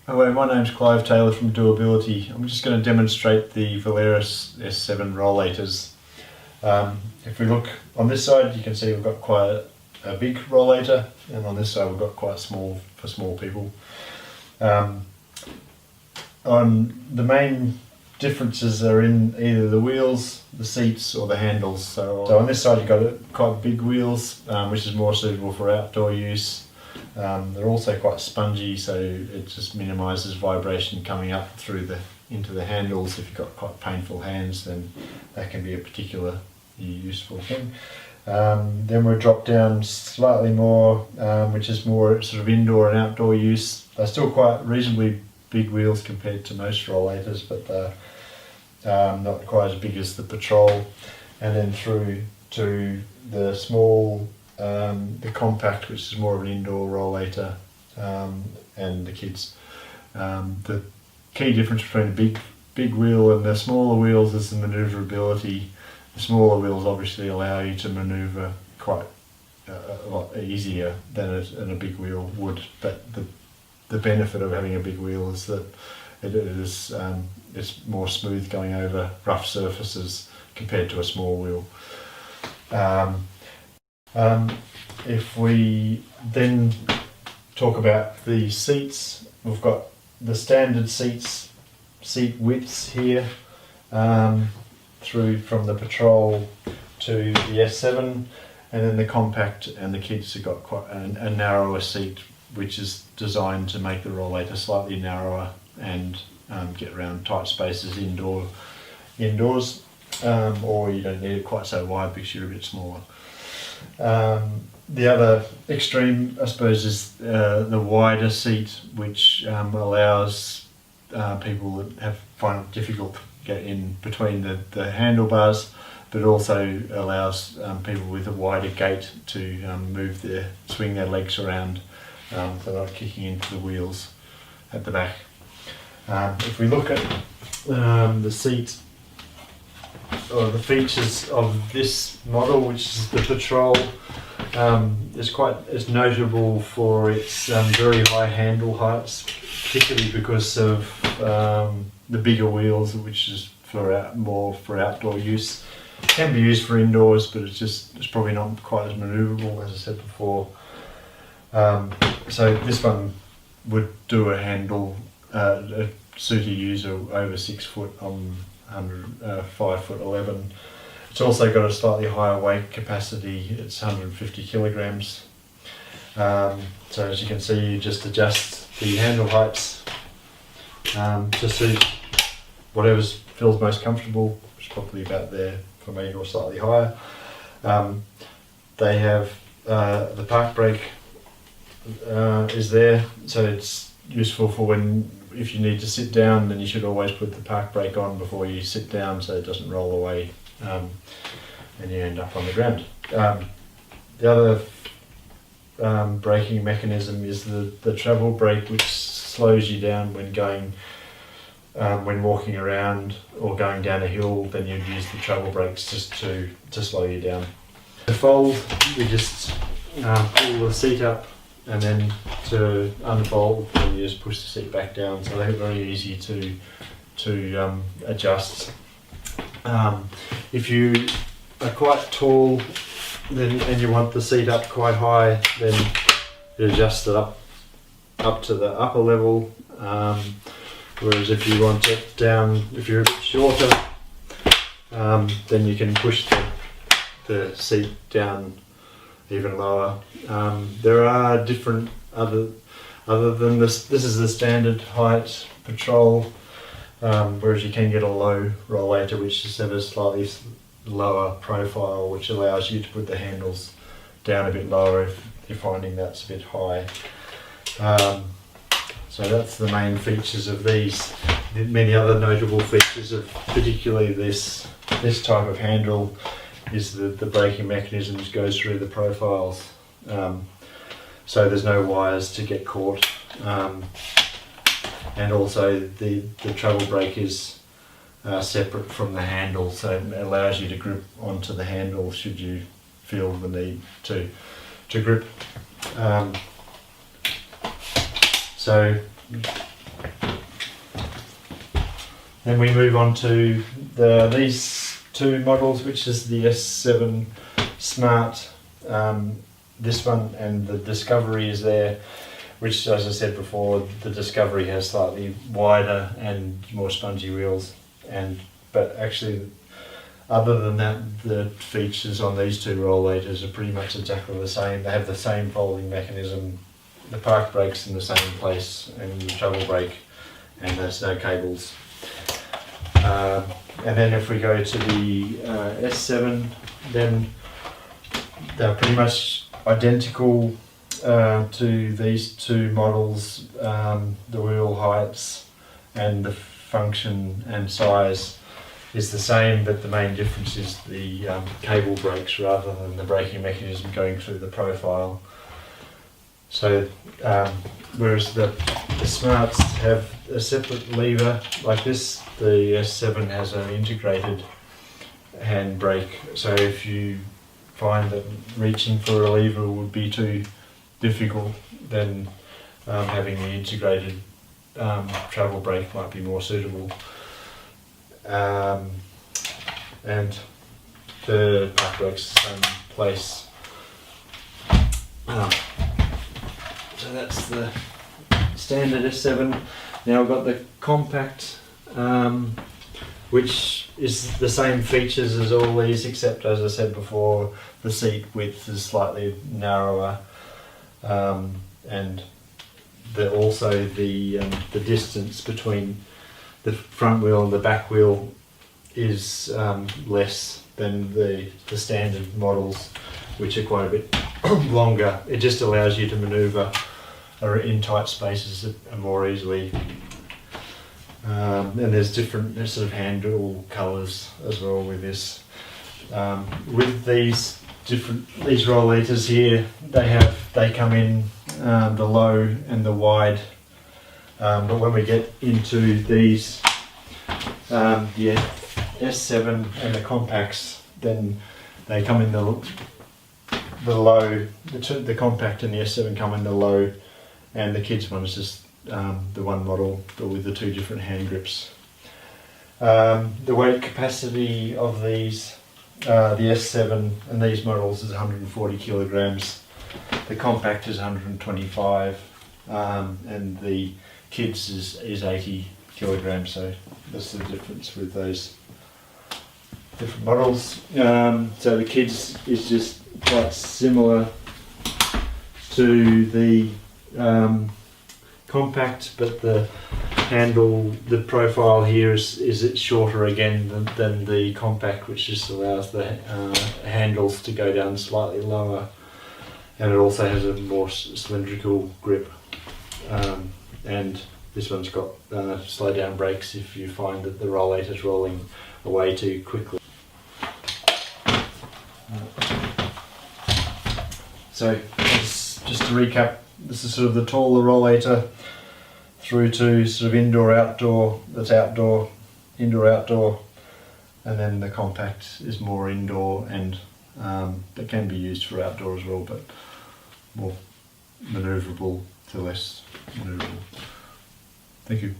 Hello, my name's Clive Taylor from Doability. I'm just going to demonstrate the Volaris S7 rollators. If we look on this side, you can see we've got quite a big rollator, and on this side we've got quite small for small people. On the main differences are in either the wheels, the seats, or the handles. So on this side you've got quite big wheels, which is more suitable for outdoor use. They're also quite spongy, so it just minimises vibration coming up into the handles. If you've got quite painful hands, then that can be a particularly useful thing. Then we'll drop down slightly more, which is more sort of indoor and outdoor use. They're still quite reasonably big wheels compared to most rollators, but they're not quite as big as the Patrol. And then through to the small, the compact, which is more of an indoor rollator, and the kids. The key difference between the big wheel and the smaller wheels is the manoeuvrability. The smaller wheels obviously allow you to manoeuvre quite a lot easier than a big wheel would, but the benefit of having a big wheel is that it's more smooth going over rough surfaces compared to a small wheel. If we then talk about the seats, we've got the standard seat widths here, through from the Patrol to the S7, and then the compact and the kids have got quite a narrower seat, which is designed to make the rollator slightly narrower and get around tight spaces indoors, or you don't need it quite so wide because you're a bit smaller. The other extreme, I suppose, is the wider seat, which allows people that find it difficult to get in between the handlebars, but also allows people with a wider gait to swing their legs around, so they're not kicking into the wheels at the back. If we look at the seat, or the features of this model, which is the Patrol, is notable for its very high handle heights, particularly because of the bigger wheels, which is more for outdoor use. It can be used for indoors, but it's probably not quite as manoeuvrable, as I said before. So this one would do a handle, suit a user over 6 foot on 5'11". It's also got a slightly higher weight capacity. It's 150 kilograms. So as you can see, you just adjust the handle heights to suit whatever feels most comfortable, which is probably about there for me, or slightly higher. They have the park brake is there, so it's useful for if you need to sit down, then you should always put the park brake on before you sit down, so it doesn't roll away and you end up on the ground. The other braking mechanism is the travel brake, which slows you down when walking around or going down a hill. Then you'd use the travel brakes just to slow you down. To fold, you just pull the seat up, and then to unfold, then you just push the seat back down. So they're very easy to adjust. If you are quite tall and you want the seat up quite high, then you adjust it up to the upper level. Whereas if you want it down, if you're a bit shorter, then you can push the seat down even lower. There are different other than this. This is the standard height Patrol, whereas you can get a low rollator, which is at a slightly lower profile, which allows you to put the handles down a bit lower if you're finding that's a bit high. So that's the main features of these. Many other notable features of particularly this type of handle is the braking mechanisms goes through the profiles, so there's no wires to get caught, and also the travel brake is separate from the handle, so it allows you to grip onto the handle should you feel the need to grip. So Then we move on to these two models, which is the S7 Smart, this one, and the Discovery is there, which, as I said before, the Discovery has slightly wider and more spongy wheels, but actually, other than that, the features on these two rollators are pretty much exactly the same. They have the same folding mechanism, the park brake's in the same place, and the travel brake, and there's no cables. And then if we go to the S7, then they're pretty much identical to these two models. The wheel heights and the function and size is the same, but the main difference is the cable brakes rather than the braking mechanism going through the profile. So whereas the Smarts have a separate lever like this, the S7 has an integrated hand brake. So if you find that reaching for a lever would be too difficult, then having the integrated travel brake might be more suitable. And the park brake's the same place. So that's the standard S7. Now I've got the compact, which is the same features as all these, except, as I said before, the seat width is slightly narrower, and also the distance between the front wheel and the back wheel is less than the standard models, which are quite a bit longer. It just allows you to manoeuvre in tight spaces more easily. And there's different sort of handle colours as well with this. With these rollators here, they come in the low and the wide. But when we get into these, the S7 and the compacts, then they come in the low. The compact and the S7 come in the low, and the kids one is just the one model, but with the two different hand grips. The weight capacity of these, the S7 and these models is 140 kilograms. The compact is 125, and the kids is 80 kilograms. So that's the difference with those different models. So the kids is just quite similar to the compact, but the handle, the profile here is it shorter again than the compact, which just allows the handles to go down slightly lower, and it also has a more cylindrical grip. And this one's got slow down brakes if you find that the rollator's rolling away too quickly. So just to recap, this is sort of the taller rollator through to sort of indoor-outdoor, that's outdoor, indoor-outdoor, and then the compact is more indoor, and it can be used for outdoor as well, but more manoeuvrable to less manoeuvrable. Thank you.